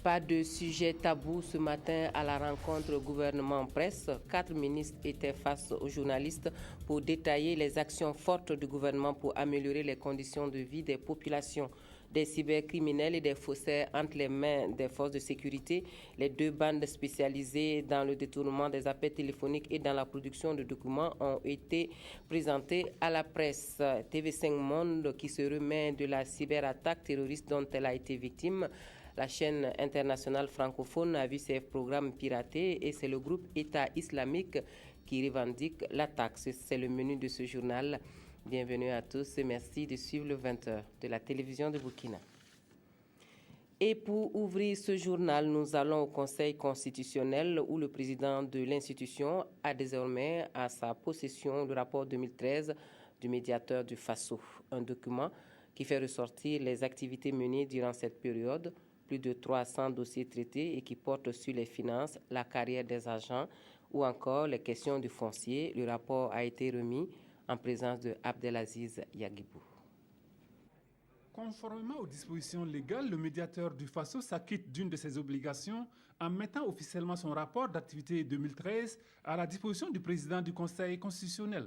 Pas de sujet tabou ce matin à la rencontre gouvernement-presse. 4 ministres étaient face aux journalistes pour détailler les actions fortes du gouvernement pour améliorer les conditions de vie des populations. Des cybercriminels et des faussaires entre les mains des forces de sécurité. Les deux bandes spécialisées dans le détournement des appels téléphoniques et dans la production de documents ont été présentées à la presse. TV5 Monde qui se remet de la cyberattaque terroriste dont elle a été victime. La chaîne internationale francophone a vu ses programmes piratés et c'est le groupe État islamique qui revendique l'attaque. C'est le menu de ce journal. Bienvenue à tous et merci de suivre le 20h de la télévision de Burkina. Et pour ouvrir ce journal, nous allons au Conseil constitutionnel où le président de l'institution a désormais à sa possession le rapport 2013 du médiateur du FASO, un document qui fait ressortir les activités menées durant cette période, plus de 300 dossiers traités et qui porte sur les finances, la carrière des agents ou encore les questions du foncier. Le rapport a été remis en présence de Abdelaziz Yagibou. Conformément aux dispositions légales, le médiateur du FASO s'acquitte d'une de ses obligations en mettant officiellement son rapport d'activité 2013 à la disposition du président du Conseil constitutionnel.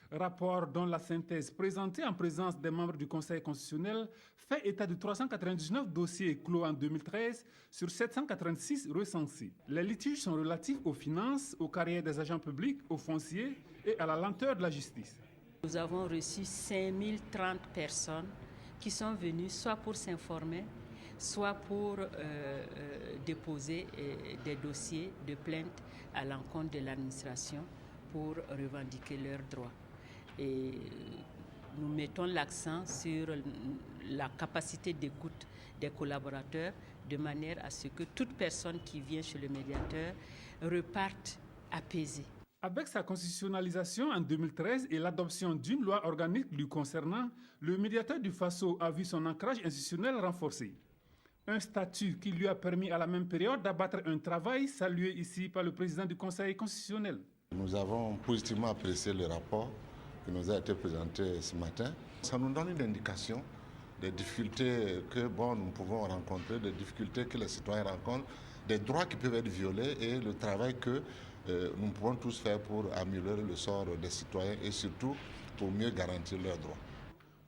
Rapport dont la synthèse présentée en présence des membres du Conseil constitutionnel fait état de 399 dossiers clos en 2013 sur 786 recensés. Les litiges sont relatifs aux finances, aux carrières des agents publics, aux fonciers et à la lenteur de la justice. Nous avons reçu 5030 personnes qui sont venues soit pour s'informer, soit pour déposer des dossiers de plainte à l'encontre de l'administration pour revendiquer leurs droits. Et nous mettons l'accent sur la capacité d'écoute des collaborateurs de manière à ce que toute personne qui vient chez le médiateur reparte apaisée. Avec sa constitutionnalisation en 2013 et l'adoption d'une loi organique lui concernant, le médiateur du FASO a vu son ancrage institutionnel renforcé. Un statut qui lui a permis à la même période d'abattre un travail salué ici par le président du Conseil constitutionnel. Nous avons positivement apprécié le rapport qui nous a été présenté ce matin. Ça nous donne une indication des difficultés que nous pouvons rencontrer, des difficultés que les citoyens rencontrent, des droits qui peuvent être violés et le travail que nous pouvons tous faire pour améliorer le sort des citoyens et surtout pour mieux garantir leurs droits.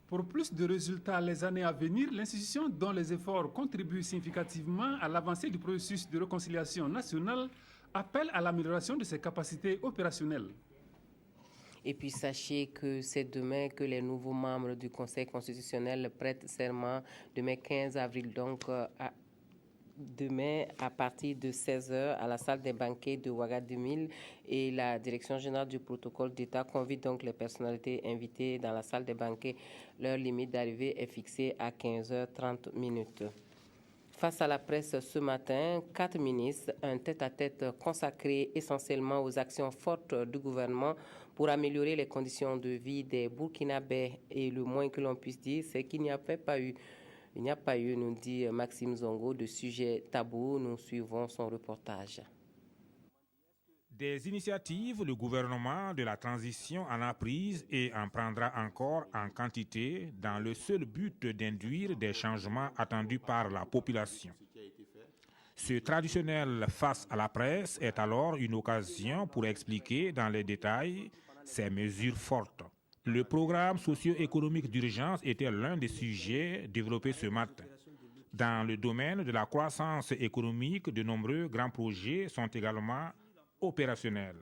Pour plus de résultats les années à venir, l'institution dont les efforts contribuent significativement à l'avancée du processus de réconciliation nationale appelle à l'amélioration de ses capacités opérationnelles. Et puis sachez que c'est demain que les nouveaux membres du Conseil constitutionnel prêtent serment, demain 15 avril, donc demain à partir de 16h à la salle des banquets de Ouagadougou et la direction générale du protocole d'État convie donc les personnalités invitées dans la salle des banquets. Leur limite d'arrivée est fixée à 15h30. Face à la presse ce matin, 4 ministres, un tête-à-tête consacré essentiellement aux actions fortes du gouvernement pour améliorer les conditions de vie des Burkinabés. Et le moins que l'on puisse dire, c'est qu'il n'y a pas eu, nous dit Maxime Zongo, de sujet tabou. Nous suivons son reportage. Des initiatives, le gouvernement de la transition en a prise et en prendra encore en quantité dans le seul but d'induire des changements attendus par la population. Ce traditionnel face à la presse est alors une occasion pour expliquer dans les détails ces mesures fortes. Le programme socio-économique d'urgence était l'un des sujets développés ce matin. Dans le domaine de la croissance économique, de nombreux grands projets sont également opérationnels.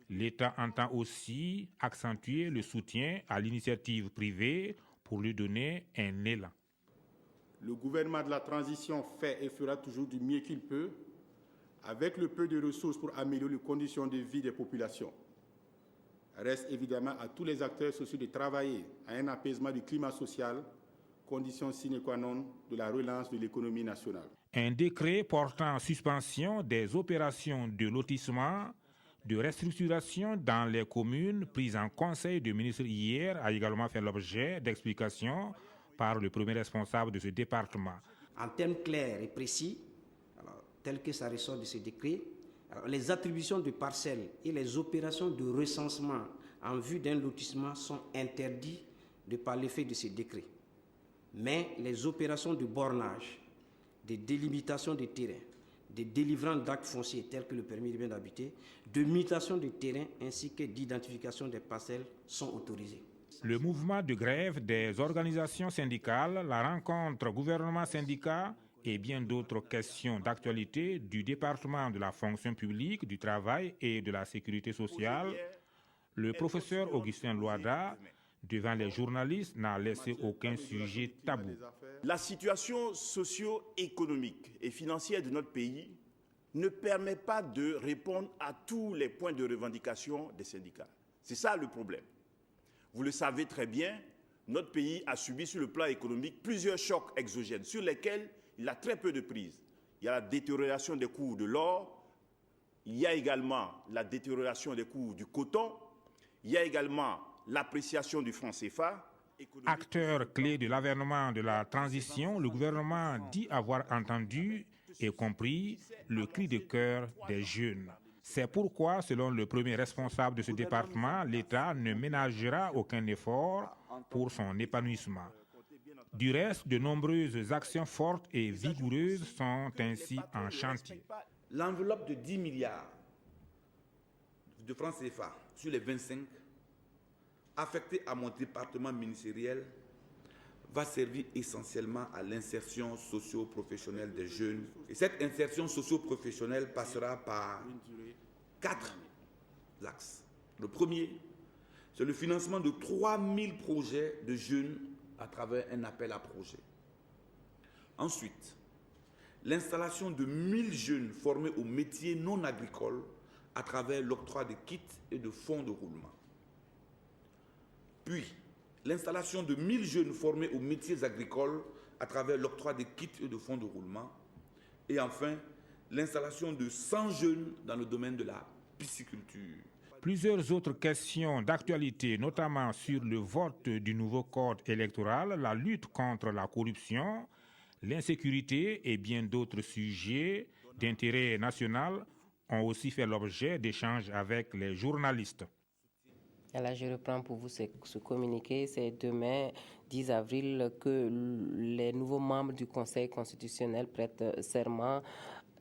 L'État entend aussi accentuer le soutien à l'initiative privée pour lui donner un élan. Le gouvernement de la transition fait et fera toujours du mieux qu'il peut, avec le peu de ressources pour améliorer les conditions de vie des populations. Reste évidemment à tous les acteurs sociaux de travailler à un apaisement du climat social, condition sine qua non de la relance de l'économie nationale. Un décret portant suspension des opérations de lotissement, de restructuration dans les communes prises en conseil de ministres hier a également fait l'objet d'explications par le premier responsable de ce département. En termes clairs et précis, tel que ça ressort de ce décret, les attributions de parcelles et les opérations de recensement en vue d'un lotissement sont interdites de par l'effet de ce décret. Mais les opérations de bornage de délimitation des terrains, de délivrance d'actes fonciers tels que le permis de bien d'habiter, de mutation des terrains ainsi que d'identification des parcelles sont autorisés. Le mouvement de grève des organisations syndicales, la rencontre gouvernement-syndicat et bien d'autres questions d'actualité du département de la fonction publique, du travail et de la sécurité sociale, le professeur Augustin Loada, devant les journalistes, n'a laissé aucun sujet tabou. La situation socio-économique et financière de notre pays ne permet pas de répondre à tous les points de revendication des syndicats. C'est ça le problème. Vous le savez très bien, notre pays a subi sur le plan économique plusieurs chocs exogènes sur lesquels il a très peu de prise. Il y a la détérioration des cours de l'or, il y a également la détérioration des cours du coton, il y a également l'appréciation du franc CFA. Acteur clé de l'avènement de la transition, le gouvernement dit avoir entendu et compris le cri de cœur des jeunes. C'est pourquoi, selon le premier responsable de ce département, l'État ne ménagera aucun effort pour son épanouissement. Du reste, de nombreuses actions fortes et vigoureuses sont ainsi en chantier. L'enveloppe de 10 milliards de francs CFA sur les 25 affectée à mon département ministériel va servir essentiellement à l'insertion socio-professionnelle des jeunes. Et cette insertion socio-professionnelle passera par 4 axes. Le premier, c'est le financement de 3000 projets de jeunes à travers un appel à projets. Ensuite, l'installation de 1000 jeunes formés aux métiers non agricoles à travers l'octroi de kits et de fonds de roulement. Puis, l'installation de 1000 jeunes formés aux métiers agricoles à travers l'octroi de kits et de fonds de roulement. Et enfin, l'installation de 100 jeunes dans le domaine de la pisciculture. Plusieurs autres questions d'actualité, notamment sur le vote du nouveau code électoral, la lutte contre la corruption, l'insécurité et bien d'autres sujets d'intérêt national ont aussi fait l'objet d'échanges avec les journalistes. Là, je reprends pour vous ce communiqué. C'est demain, 10 avril, que les nouveaux membres du Conseil constitutionnel prêtent serment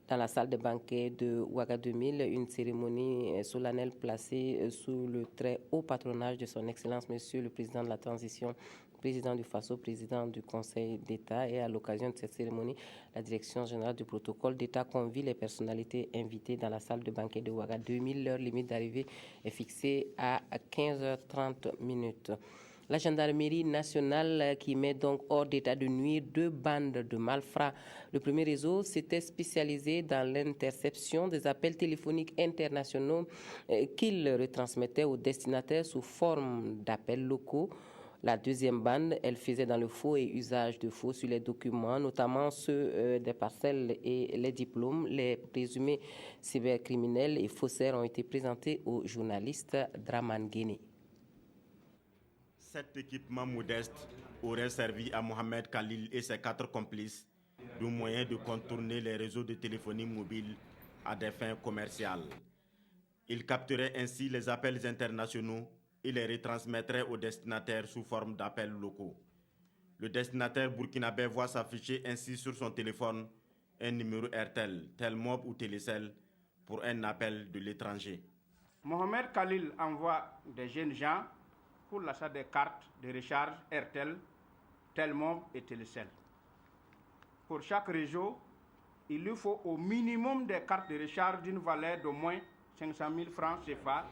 dans la salle de banquet de Ouaga 2000, une cérémonie solennelle placée sous le très haut patronage de son Excellence, Monsieur le Président de la Transition, président du FASO, président du Conseil d'État. Et à l'occasion de cette cérémonie, la Direction générale du protocole d'État convie les personnalités invitées dans la salle de banquet de Ouaga 2000. Leur limite d'arrivée est fixée à 15h30. La gendarmerie nationale qui met donc hors d'état de nuire 2 bandes de malfrats. Le premier réseau s'était spécialisé dans l'interception des appels téléphoniques internationaux qu'il retransmettait aux destinataires sous forme d'appels locaux. La deuxième bande, elle faisait dans le faux et usage de faux sur les documents, notamment ceux des parcelles et les diplômes. Les présumés cybercriminels et faussaires ont été présentés au journaliste Draman Guéné. Cet équipement modeste aurait servi à Mohamed Khalil et ses 4 complices de moyen de contourner les réseaux de téléphonie mobile à des fins commerciales. Ils capteraient ainsi les appels internationaux et les retransmettraient aux destinataires sous forme d'appels locaux. Le destinataire burkinabé voit s'afficher ainsi sur son téléphone un numéro RTL, Telmob ou Télécel pour un appel de l'étranger. Mohamed Khalil envoie des jeunes gens pour l'achat des cartes de recharge RTL, Telmob et Télécel. Pour chaque réseau, il lui faut au minimum des cartes de recharge d'une valeur d'au moins 500 000 francs CFA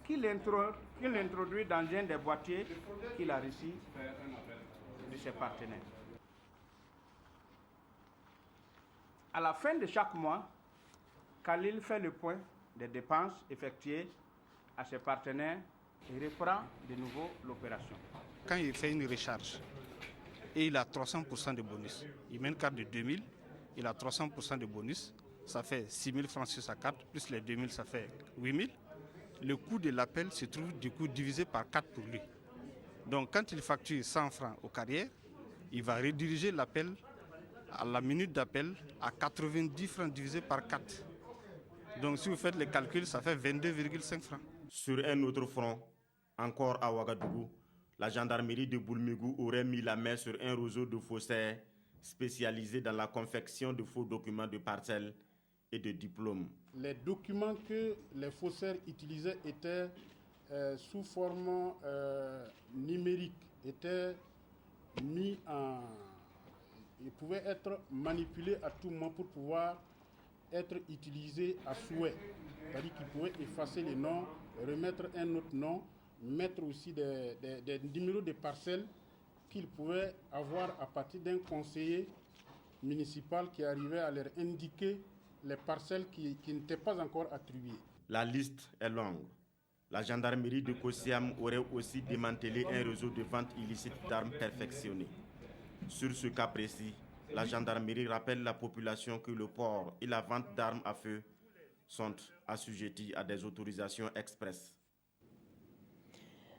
qu'il introduit dans un des boîtiers qu'il a reçus de ses partenaires. À la fin de chaque mois, Khalil fait le point des dépenses effectuées à ses partenaires et reprend de nouveau l'opération. Quand il fait une recharge et il a 300% de bonus, il met une carte de 2000, il a 300% de bonus, ça fait 6 000 francs sur sa carte, plus les 2000, ça fait 8 000. Le coût de l'appel se trouve du coup divisé par 4 pour lui. Donc quand il facture 100 francs aux carrières, il va rediriger l'appel à la minute d'appel à 90 francs divisé par 4. Donc si vous faites les calculs, ça fait 22,5 francs. Sur un autre front, encore à Ouagadougou, la gendarmerie de Boulmigou aurait mis la main sur un réseau de faussaires spécialisée dans la confection de faux documents de parcelles et de diplômes. Les documents que les faussaires utilisaient étaient sous forme numérique, étaient mis en... Ils pouvaient être manipulés à tout moment pour pouvoir être utilisés à souhait. C'est-à-dire qu'ils pouvaient effacer les noms, remettre un autre nom, mettre aussi des numéros de parcelles qu'ils pouvaient avoir à partir d'un conseiller municipal qui arrivait à leur indiquer les parcelles qui n'étaient pas encore attribuées. La liste est longue. La gendarmerie de Kosiam aurait aussi démantelé un réseau de vente illicite d'armes perfectionnées. Sur ce cas précis, la gendarmerie rappelle la population que le port et la vente d'armes à feu sont assujettis à des autorisations expresses.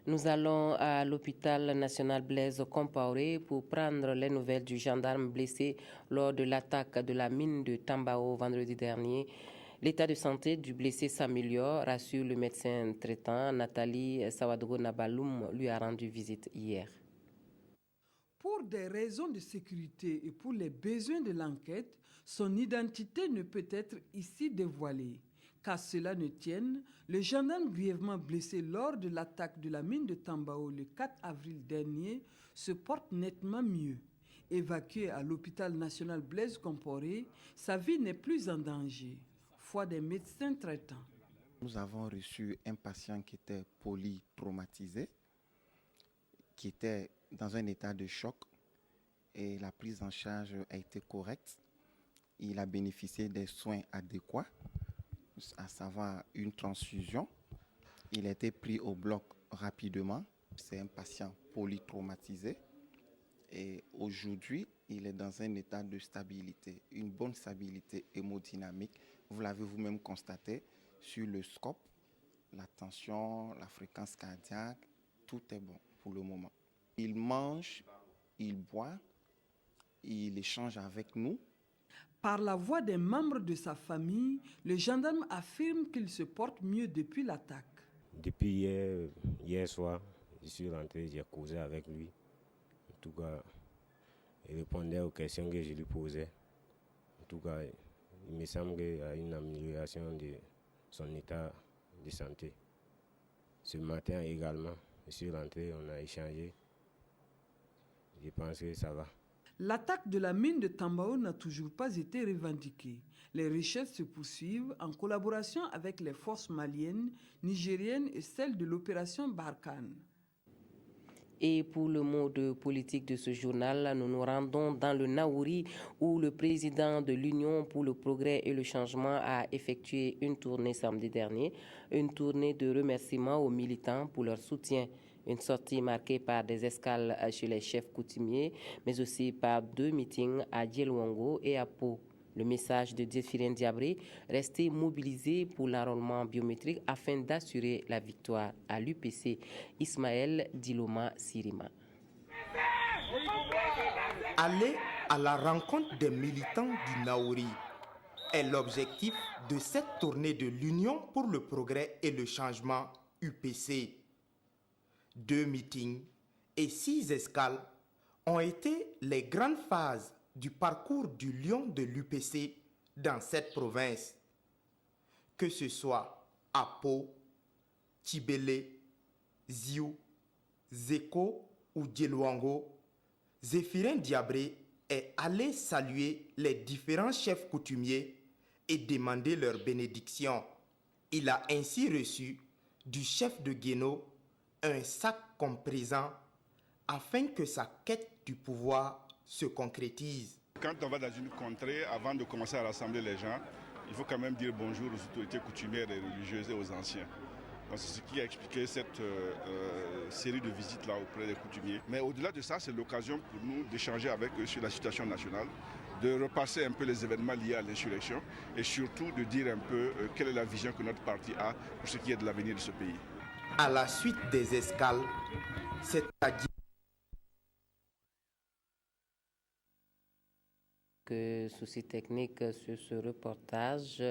Nous allons à l'hôpital national Blaise Compaoré pour prendre les nouvelles du gendarme blessé lors de l'attaque de la mine de Tambao vendredi dernier. L'état de santé du blessé s'améliore, rassure le médecin traitant. Nathalie Sawadro Nabaloum lui a rendu visite hier. Pour des raisons de sécurité et pour les besoins de l'enquête, son identité ne peut être ici dévoilée. Qu'à cela ne tienne, le gendarme grièvement blessé lors de l'attaque de la mine de Tambao le 4 avril dernier se porte nettement mieux. Évacué à l'hôpital national Blaise Compaoré, sa vie n'est plus en danger. Foi des médecins traitants. Nous avons reçu un patient qui était polytraumatisé, qui était dans un état de choc et la prise en charge a été correcte. Il a bénéficié des soins adéquats, à savoir une transfusion. Il a été pris au bloc rapidement. C'est un patient polytraumatisé et aujourd'hui, il est dans un état de stabilité, une bonne stabilité hémodynamique. Vous l'avez vous-même constaté sur le scope, la tension, la fréquence cardiaque, tout est bon pour le moment. Il mange, il boit, il échange avec nous. Par la voix des membres de sa famille, le gendarme affirme qu'il se porte mieux depuis l'attaque. Depuis hier soir, je suis rentré, j'ai causé avec lui. En tout cas, il répondait aux questions que je lui posais. En tout cas, il me semble qu'il y a une amélioration de son état de santé. Ce matin également, je suis rentré, on a échangé. Je pense que ça va. L'attaque de la mine de Tambao n'a toujours pas été revendiquée. Les recherches se poursuivent en collaboration avec les forces maliennes, nigériennes et celles de l'opération Barkhane. Et pour le mot de politique de ce journal, nous nous rendons dans le Naouri où le président de l'Union pour le progrès et le changement a effectué une tournée samedi dernier, une tournée de remerciements aux militants pour leur soutien. Une sortie marquée par des escales chez les chefs coutumiers, mais aussi par 2 meetings à Djelouango et à Pau. Le message de Diefirine Diabré, rester mobilisé pour l'enrôlement biométrique afin d'assurer la victoire à l'UPC. Ismaël Diloma Sirima. Aller à la rencontre des militants du Naouri est l'objectif de cette tournée de l'Union pour le progrès et le changement UPC. 2 meetings et 6 escales ont été les grandes phases du parcours du lion de l'UPC dans cette province. Que ce soit à Pau, Tibélé, Ziou, Zeko ou Djelouango, Diefirine Diabré est allé saluer les différents chefs coutumiers et demander leur bénédiction. Il a ainsi reçu du chef de Guéno un sac comme présent afin que sa quête du pouvoir se concrétise. Quand on va dans une contrée, avant de commencer à rassembler les gens, il faut quand même dire bonjour aux autorités coutumières et religieuses et aux anciens. C'est ce qui a expliqué cette série de visites-là auprès des coutumiers. Mais au-delà de ça, c'est l'occasion pour nous d'échanger avec eux sur la situation nationale, de repasser un peu les événements liés à l'insurrection et surtout de dire un peu quelle est la vision que notre parti a pour ce qui est de l'avenir de ce pays. À la suite des escales, c'est-à-dire souci technique sur ce reportage.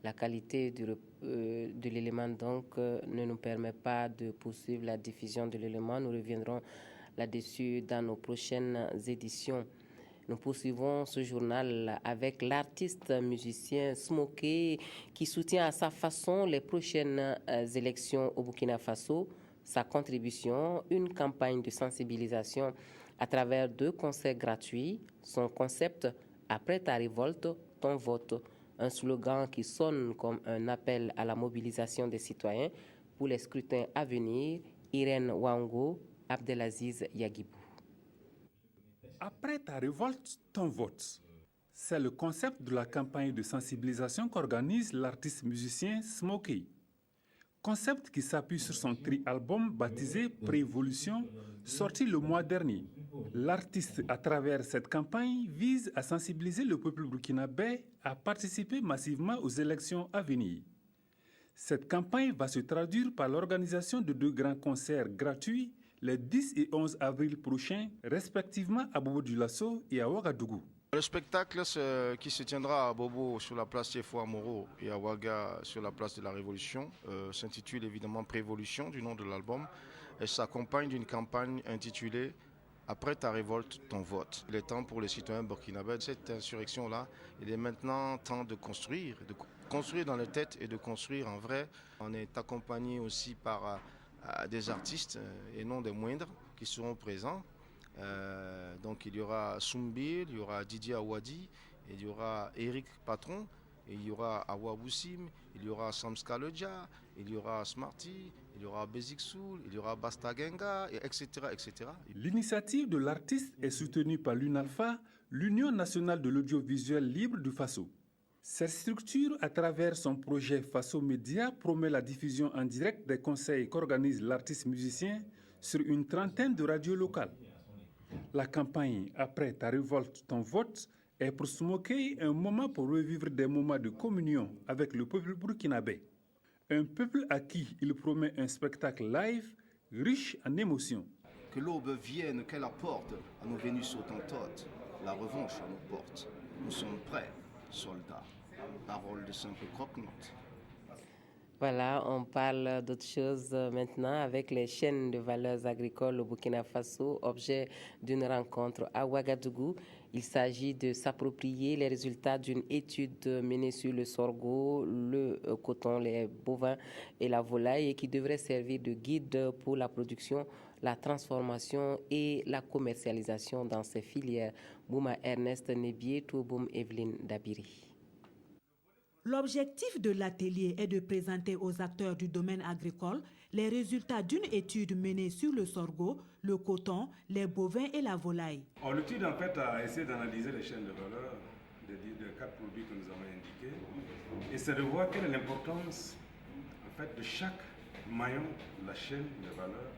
La qualité de l'élément donc ne nous permet pas de poursuivre la diffusion de l'élément. Nous reviendrons là-dessus dans nos prochaines éditions. Nous poursuivons ce journal avec l'artiste musicien Smokey qui soutient à sa façon les prochaines élections au Burkina Faso. Sa contribution, une campagne de sensibilisation à travers 2 concerts gratuits. Son concept, après ta révolte, ton vote. Un slogan qui sonne comme un appel à la mobilisation des citoyens pour les scrutins à venir. Irène Wango, Abdelaziz Yagibou. Après ta révolte, ton vote. C'est le concept de la campagne de sensibilisation qu'organise l'artiste musicien Smokey. Concept qui s'appuie sur son tri-album baptisé Prévolution, sorti le mois dernier. L'artiste, à travers cette campagne, vise à sensibiliser le peuple burkinabé à participer massivement aux élections à venir. Cette campagne va se traduire par l'organisation de 2 grands concerts gratuits les 10 et 11 avril prochains, respectivement à Bobo-Dioulasso et à Ouagadougou. Le spectacle qui se tiendra à Bobo sur la place Tiefoua Moro et à Ouaga sur la place de la Révolution s'intitule évidemment Prévolution du nom de l'album et s'accompagne d'une campagne intitulée Après ta révolte, ton vote. Il est temps pour les citoyens burkinabés. Cette insurrection-là, il est maintenant temps de construire dans les têtes et de construire en vrai. On est accompagné aussi par des artistes et non des moindres qui seront présents. Donc il y aura Soumbil, il y aura Didier Awadi, il y aura Eric Patron, il y aura Awa Boussim, il y aura Samska Lodja, il y aura Smarty, il y aura Bezik Soul, il y aura Basta Genga, etc., etc. L'initiative de l'artiste est soutenue par l'UNALPHA, l'Union nationale de l'audiovisuel libre du Faso. Cette structure, à travers son projet Faso Média, promet la diffusion en direct des conseils qu'organise l'artiste musicien sur une 30aine de radios locales. La campagne « Après ta révolte, ton vote » est pour Smokey un moment pour revivre des moments de communion avec le peuple burkinabé. Un peuple à qui il promet un spectacle live riche en émotions. Que l'aube vienne, qu'elle apporte à nos Vénus autantotes la revanche à nos portes. Nous sommes prêts, soldats. Parole de simple croque-note. Voilà, on parle d'autre chose maintenant avec les chaînes de valeurs agricoles au Burkina Faso, objet d'une rencontre à Ouagadougou. Il s'agit de s'approprier les résultats d'une étude menée sur le sorgho, le coton, les bovins et la volaille et qui devrait servir de guide pour la production, la transformation et la commercialisation dans ces filières. Bouma Ernest Nebié, Touboum Evelyne Dabiri. L'objectif de l'atelier est de présenter aux acteurs du domaine agricole les résultats d'une étude menée sur le sorgho, le coton, les bovins et la volaille. L'étude en fait a essayé d'analyser les chaînes de valeur des 4 produits que nous avons indiqués et c'est de voir quelle est l'importance en fait, de chaque maillon de la chaîne de valeur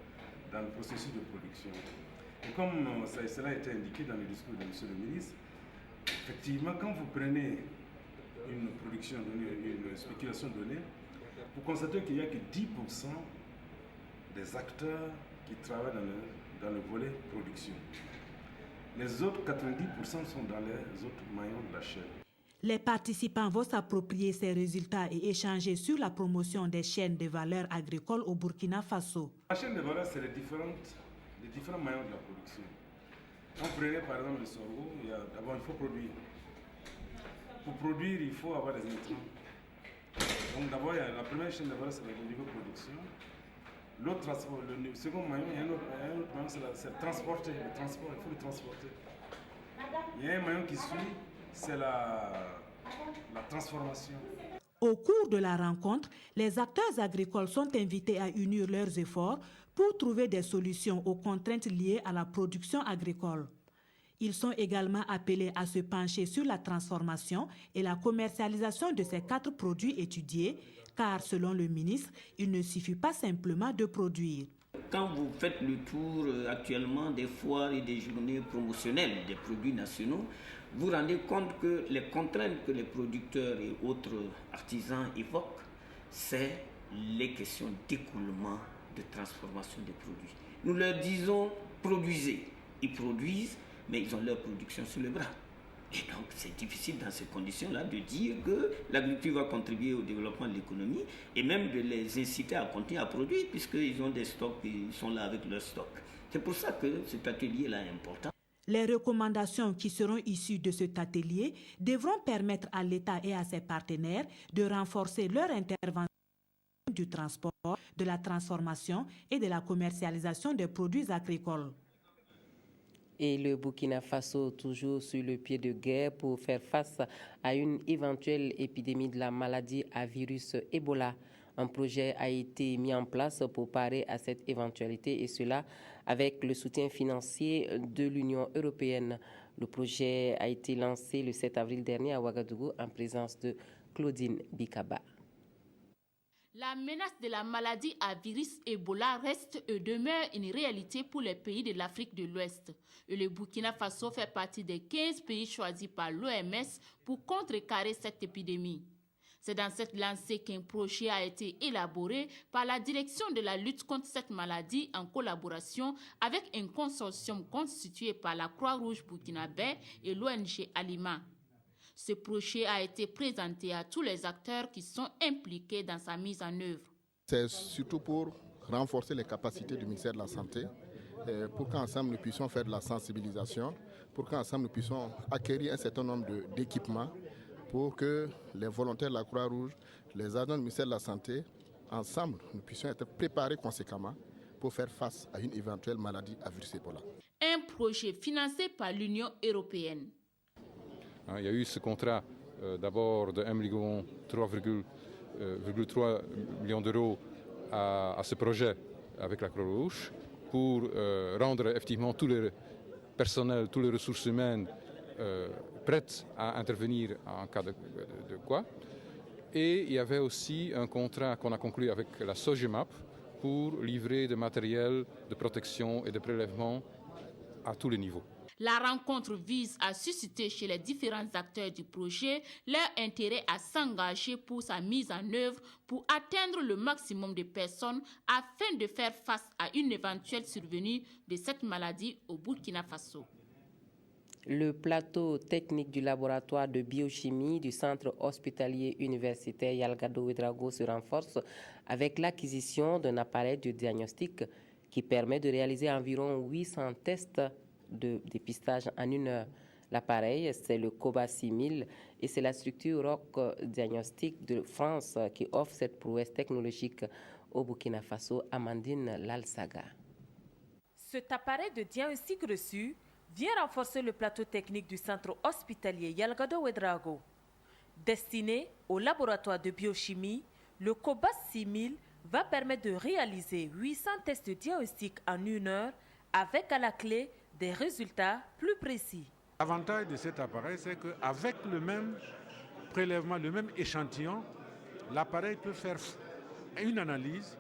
dans le processus de production. Et comme cela a été indiqué dans le discours de M. le ministre, effectivement quand vous prenez une production donnée, une spéculation donnée, vous constatez qu'il n'y a que 10% des acteurs qui travaillent dans le volet production. Les autres 90% sont dans les autres maillons de la chaîne. Les participants vont s'approprier ces résultats et échanger sur la promotion des chaînes de valeur agricoles au Burkina Faso. La chaîne de valeur, c'est les différents maillons de la production. Quand vous prenez par exemple le sorgho, d'abord il faut produire. Pour produire, il faut avoir des intrants. Donc d'abord, la première chaîne de valeur, c'est le niveau de production. Le second maillon, il y a un autre maillon, c'est transporter. Le transport, il faut le transporter. Il y a un maillon qui suit, c'est la transformation. Au cours de la rencontre, les acteurs agricoles sont invités à unir leurs efforts pour trouver des solutions aux contraintes liées à la production agricole. Ils sont également appelés à se pencher sur la transformation et la commercialisation de ces 4 produits étudiés, car selon le ministre, il ne suffit pas simplement de produire. Quand vous faites le tour actuellement des foires et des journées promotionnelles des produits nationaux, vous vous rendez compte que les contraintes que les producteurs et autres artisans évoquent, c'est les questions d'écoulement, de transformation des produits. Nous leur disons, produisez. Ils produisent, mais ils ont leur production sur le bras. Et donc, c'est difficile dans ces conditions-là de dire que l'agriculture va contribuer au développement de l'économie et même de les inciter à continuer à produire puisqu'ils ont des stocks et ils sont là avec leurs stocks. C'est pour ça que cet atelier-là est important. Les recommandations qui seront issues de cet atelier devront permettre à l'État et à ses partenaires de renforcer leur intervention du transport, de la transformation et de la commercialisation des produits agricoles. Et le Burkina Faso, toujours sur le pied de guerre pour faire face à une éventuelle épidémie de la maladie à virus Ebola. Un projet a été mis en place pour parer à cette éventualité et cela avec le soutien financier de l'Union européenne. Le projet a été lancé le 7 avril dernier à Ouagadougou en présence de Claudine Bikaba. La menace de la maladie à virus Ebola reste et demeure une réalité pour les pays de l'Afrique de l'Ouest. Et le Burkina Faso fait partie des 15 pays choisis par l'OMS pour contrecarrer cette épidémie. C'est dans cette lancée qu'un projet a été élaboré par la direction de la lutte contre cette maladie en collaboration avec un consortium constitué par la Croix-Rouge burkinabé et l'ONG Alima. Ce projet a été présenté à tous les acteurs qui sont impliqués dans sa mise en œuvre. C'est surtout pour renforcer les capacités du ministère de la Santé, pour qu'ensemble nous puissions faire de la sensibilisation, pour qu'ensemble nous puissions acquérir un certain nombre d'équipements, pour que les volontaires de la Croix-Rouge, les agents du ministère de la Santé, ensemble, nous puissions être préparés conséquemment pour faire face à une éventuelle maladie à virus Ebola. Un projet financé par l'Union européenne. Il y a eu ce contrat d'abord de 1,3 million d'euros à ce projet avec la Croix-Rouge pour rendre effectivement tous les personnels, toutes les ressources humaines prêtes à intervenir en cas de quoi. Et il y avait aussi un contrat qu'on a conclu avec la SOGEMAP pour livrer de matériel de protection et de prélèvement à tous les niveaux. La rencontre vise à susciter chez les différents acteurs du projet leur intérêt à s'engager pour sa mise en œuvre pour atteindre le maximum de personnes afin de faire face à une éventuelle survenue de cette maladie au Burkina Faso. Le plateau technique du laboratoire de biochimie du centre hospitalier universitaire Yalgado Ouedraogo se renforce avec l'acquisition d'un appareil de diagnostic qui permet de réaliser environ 800 tests de dépistage en 1 heure. L'appareil, c'est le COBA 6000 et c'est la structure Rock Diagnostic de France qui offre cette prouesse technologique au Burkina Faso. Amandine Lalsaga. Cet appareil de diagnostic reçu vient renforcer le plateau technique du centre hospitalier Yalgado Ouedraogo. Destiné au laboratoire de biochimie, le COBA 6000 va permettre de réaliser 800 tests de diagnostic en 1 heure avec à la clé des résultats plus précis. L'avantage de cet appareil, c'est qu'avec le même prélèvement, le même échantillon, l'appareil peut faire une analyse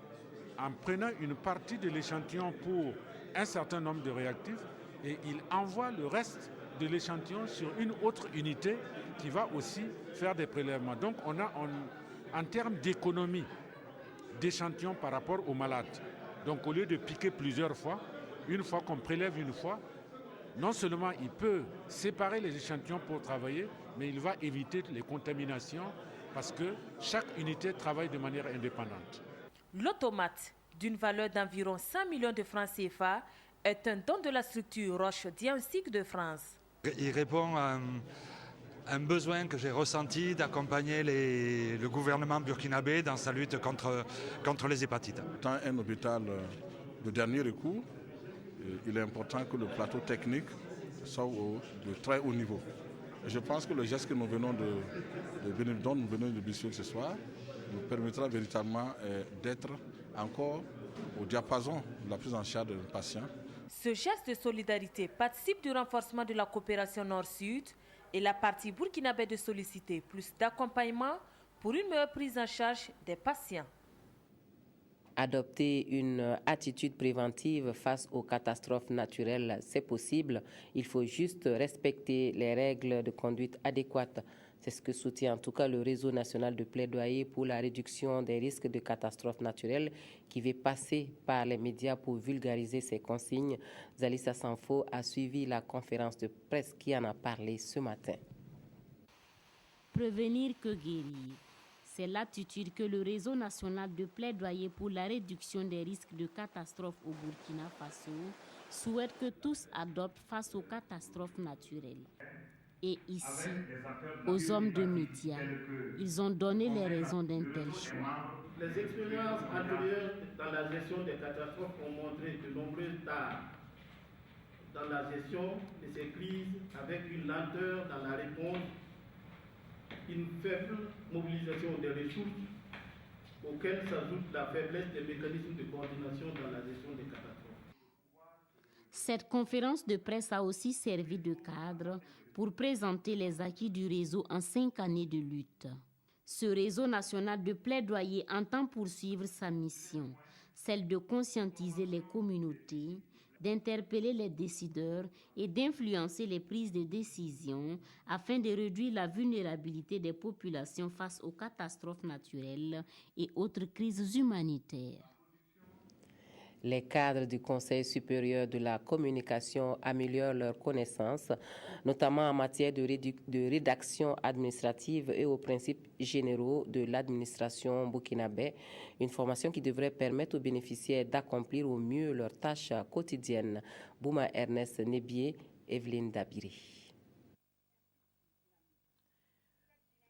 en prenant une partie de l'échantillon pour un certain nombre de réactifs et il envoie le reste de l'échantillon sur une autre unité qui va aussi faire des prélèvements. Donc on a en termes d'économie d'échantillons par rapport aux malades. Donc au lieu de piquer plusieurs fois, une fois qu'on prélève une fois, non seulement il peut séparer les échantillons pour travailler, mais il va éviter les contaminations parce que chaque unité travaille de manière indépendante. L'automate, d'une valeur d'environ 100 millions de francs CFA, est un don de la structure Roche Diagnostic de France. Il répond à un besoin que j'ai ressenti d'accompagner le gouvernement burkinabé dans sa lutte contre les hépatites. Étant un hôpital de dernier recours, il est important que le plateau technique soit de très haut niveau. Et je pense que le geste que nous venons de bénéficier ce soir nous permettra véritablement d'être encore au diapason de la prise en charge d'un patient. Ce geste de solidarité participe du renforcement de la coopération Nord-Sud et la partie burkinabé de solliciter plus d'accompagnement pour une meilleure prise en charge des patients. Adopter une attitude préventive face aux catastrophes naturelles, c'est possible. Il faut juste respecter les règles de conduite adéquates. C'est ce que soutient en tout cas le réseau national de plaidoyer pour la réduction des risques de catastrophes naturelles qui va passer par les médias pour vulgariser ces consignes. Zalissa Sanfo a suivi la conférence de presse qui en a parlé ce matin. Prévenir que guérir. C'est l'attitude que le réseau national de plaidoyer pour la réduction des risques de catastrophes au Burkina Faso souhaite que tous adoptent face aux catastrophes naturelles. Et ici, aux hommes de médias, ils ont donné les raisons d'un tel choix. Les expériences antérieures dans la gestion des catastrophes ont montré de nombreuses tares dans la gestion de ces crises, avec une lenteur dans la réponse, une faible mobilisation des ressources, auxquelles s'ajoute la faiblesse des mécanismes de coordination dans la gestion des catastrophes. Cette conférence de presse a aussi servi de cadre pour présenter les acquis du réseau en 5 années de lutte. Ce réseau national de plaidoyer entend poursuivre sa mission, celle de conscientiser les communautés, d'interpeller les décideurs et d'influencer les prises de décision afin de réduire la vulnérabilité des populations face aux catastrophes naturelles et autres crises humanitaires. Les cadres du Conseil supérieur de la communication améliorent leurs connaissances, notamment en matière de rédaction administrative et aux principes généraux de l'administration burkinabé, une formation qui devrait permettre aux bénéficiaires d'accomplir au mieux leurs tâches quotidiennes. Bouma Ernest Nebié, Evelyne Dabiri.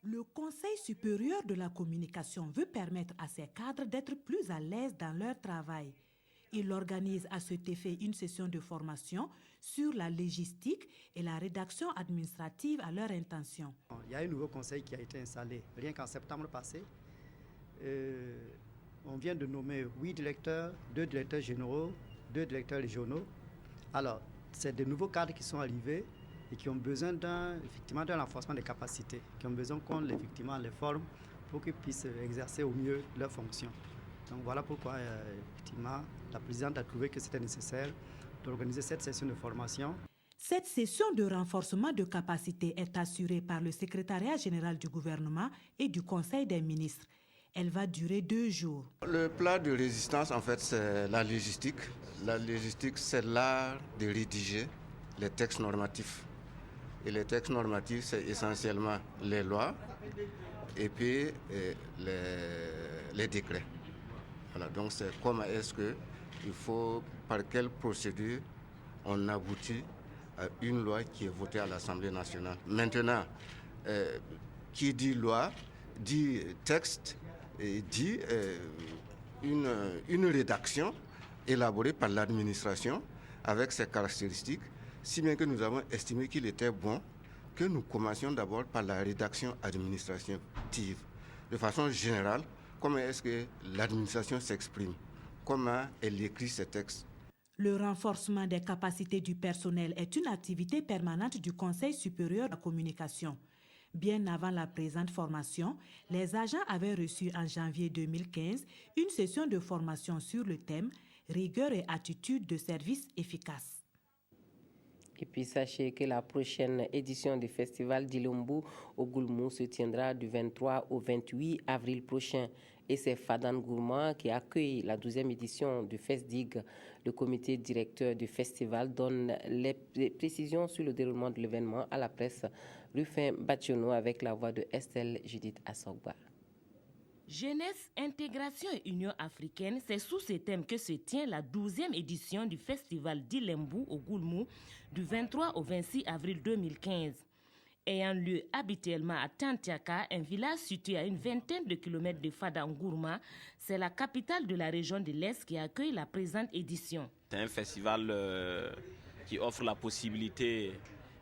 Le Conseil supérieur de la communication veut permettre à ces cadres d'être plus à l'aise dans leur travail. Il organise à cet effet une session de formation sur la légistique et la rédaction administrative à leur intention. Il y a un nouveau conseil qui a été installé. Rien qu'en septembre passé, on vient de nommer 8 directeurs, 2 directeurs généraux, 2 directeurs régionaux. Alors, c'est de nouveaux cadres qui sont arrivés et qui ont besoin d'un renforcement des capacités, qui ont besoin qu'on les forme pour qu'ils puissent exercer au mieux leurs fonctions. Donc voilà pourquoi, effectivement, la présidente a trouvé que c'était nécessaire d'organiser cette session de formation. Cette session de renforcement de capacité est assurée par le secrétariat général du gouvernement et du Conseil des ministres. Elle va durer 2 jours. Le plat de résistance, en fait, c'est la légistique. La légistique, c'est l'art de rédiger les textes normatifs. Et les textes normatifs, c'est essentiellement les lois et puis les décrets. Voilà, donc c'est comment est-ce qu'il faut, par quelle procédure on aboutit à une loi qui est votée à l'Assemblée nationale. Maintenant, qui dit loi, dit texte, et dit une rédaction élaborée par l'administration avec ses caractéristiques, si bien que nous avons estimé qu'il était bon que nous commencions d'abord par la rédaction administrative. De façon générale, comment est-ce que l'administration s'exprime? Comment elle écrit ses textes? Le renforcement des capacités du personnel est une activité permanente du Conseil supérieur de la communication. Bien avant la présente formation, les agents avaient reçu en janvier 2015 une session de formation sur le thème « Rigueur et attitude de service efficace ». Et puis sachez que la prochaine édition du festival d'Ilombo au Goulmou se tiendra du 23 au 28 avril prochain. Et c'est Fadan Gourmand qui accueille la 12e édition du FESDIG. Le comité directeur du festival donne les précisions sur le déroulement de l'événement à la presse. Rufin Bationo avec la voix de Estelle Judith Assogba. Jeunesse, intégration et Union africaine, c'est sous ce thème que se tient la 12e édition du festival d'Ilembou au Goulmou du 23 au 26 avril 2015. Ayant lieu habituellement à Tantiaka, un village situé à une vingtaine de kilomètres de Fadangourma, c'est la capitale de la région de l'Est qui accueille la présente édition. C'est un festival qui offre la possibilité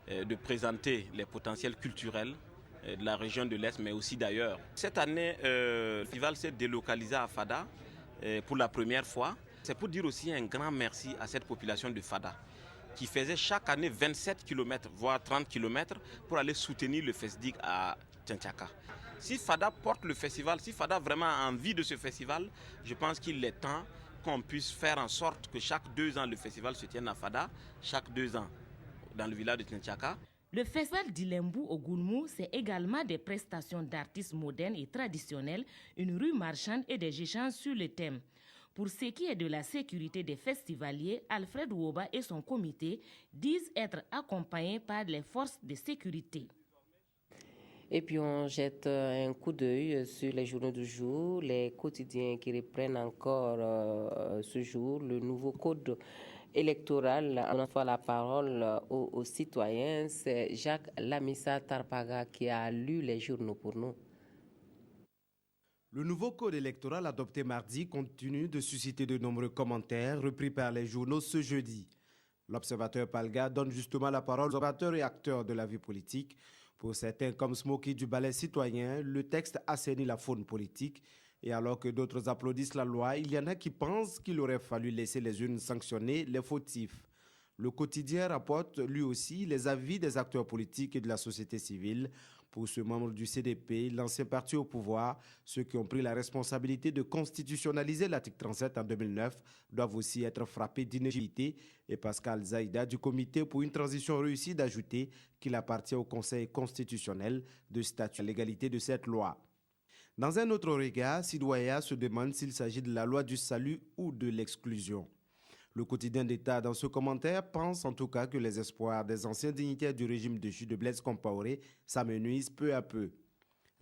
de présenter les potentiels culturels de la région de l'Est, mais aussi d'ailleurs. Cette année, le festival s'est délocalisé à Fada pour la première fois. C'est pour dire aussi un grand merci à cette population de Fada, qui faisait chaque année 27 km, voire 30 km, pour aller soutenir le FESDIG à Tchantiaka. Si Fada porte le festival, si Fada vraiment a envie de ce festival, je pense qu'il est temps qu'on puisse faire en sorte que chaque 2 ans, le festival se tienne à Fada, chaque 2 ans dans le village de Tchantiaka. Le festival d'Ilembou au Goulmou, c'est également des prestations d'artistes modernes et traditionnels, une rue marchande et des échanges sur le thème. Pour ce qui est de la sécurité des festivaliers, Alfred Woba et son comité disent être accompagnés par les forces de sécurité. Et puis on jette un coup d'œil sur les journaux du jour, les quotidiens qui reprennent encore ce jour, le nouveau code électoral. On envoie la parole aux citoyens. C'est Jacques Lamissa Tarpaga qui a lu les journaux pour nous. Le nouveau code électoral adopté mardi continue de susciter de nombreux commentaires repris par les journaux ce jeudi. L'observateur Palga donne justement la parole aux observateurs et acteurs de la vie politique. Pour certains, comme Smokey du Balai Citoyen, le texte assainit la faune politique. Et alors que d'autres applaudissent la loi, il y en a qui pensent qu'il aurait fallu laisser les urnes sanctionner les fautifs. Le quotidien rapporte lui aussi les avis des acteurs politiques et de la société civile. Pour ce membre du CDP, l'ancien parti au pouvoir, ceux qui ont pris la responsabilité de constitutionnaliser l'article 37 en 2009 doivent aussi être frappés d'inéligibilité. Et Pascal Zaïda du comité pour une transition réussie d'ajouter qu'il appartient au Conseil constitutionnel de statuer à l'égalité de cette loi. Dans un autre regard, Sidouaya se demande s'il s'agit de la loi du salut ou de l'exclusion. Le quotidien d'État, dans ce commentaire, pense en tout cas que les espoirs des anciens dignitaires du régime déchu de Blaise Compaoré s'amenuisent peu à peu.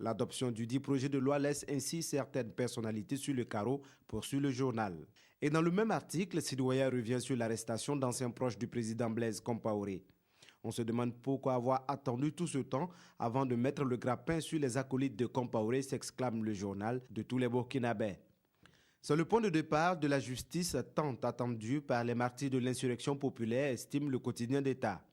L'adoption du dit projet de loi laisse ainsi certaines personnalités sur le carreau, poursuit le journal. Et dans le même article, Sidouaya revient sur l'arrestation d'anciens proches du président Blaise Compaoré. On se demande pourquoi avoir attendu tout ce temps avant de mettre le grappin sur les acolytes de Compaoré, s'exclame le journal de tous les Burkinabés. C'est le point de départ de la justice tant attendue par les martyrs de l'insurrection populaire, estime le quotidien d'État.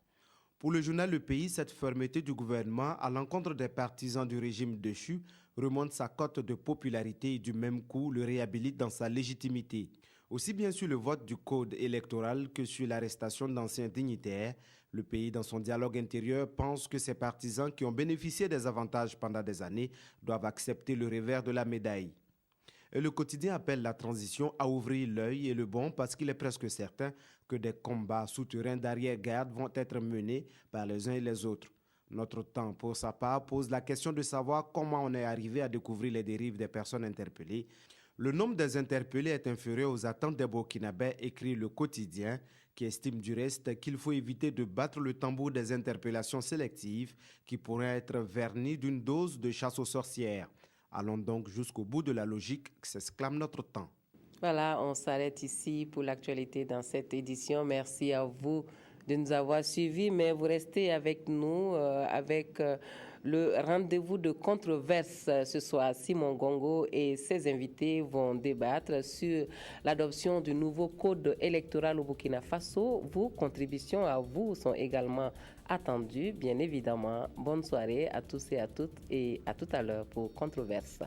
Pour le journal Le Pays, cette fermeté du gouvernement à l'encontre des partisans du régime déchu remonte sa cote de popularité et du même coup le réhabilite dans sa légitimité. Aussi bien sur le vote du code électoral que sur l'arrestation d'anciens dignitaires, le pays, dans son dialogue intérieur, pense que ces partisans qui ont bénéficié des avantages pendant des années doivent accepter le revers de la médaille. Et le quotidien appelle la transition à ouvrir l'œil et le bon parce qu'il est presque certain que des combats souterrains d'arrière-garde vont être menés par les uns et les autres. Notre temps, pour sa part, pose la question de savoir comment on est arrivé à découvrir les dérives des personnes interpellées. Le nombre des interpellés est inférieur aux attentes des Burkinabés, écrit le quotidien, qui estime du reste qu'il faut éviter de battre le tambour des interpellations sélectives qui pourraient être vernies d'une dose de chasse aux sorcières. Allons donc jusqu'au bout de la logique, s'exclame notre temps. Voilà, on s'arrête ici pour l'actualité dans cette édition. Merci à vous de nous avoir suivis, mais vous restez avec nous avec le rendez-vous de controverse ce soir. Simon Gongo et ses invités vont débattre sur l'adoption du nouveau code électoral au Burkina Faso. Vos contributions à vous sont également attendues, bien évidemment. Bonne soirée à tous et à toutes et à tout à l'heure pour controverse.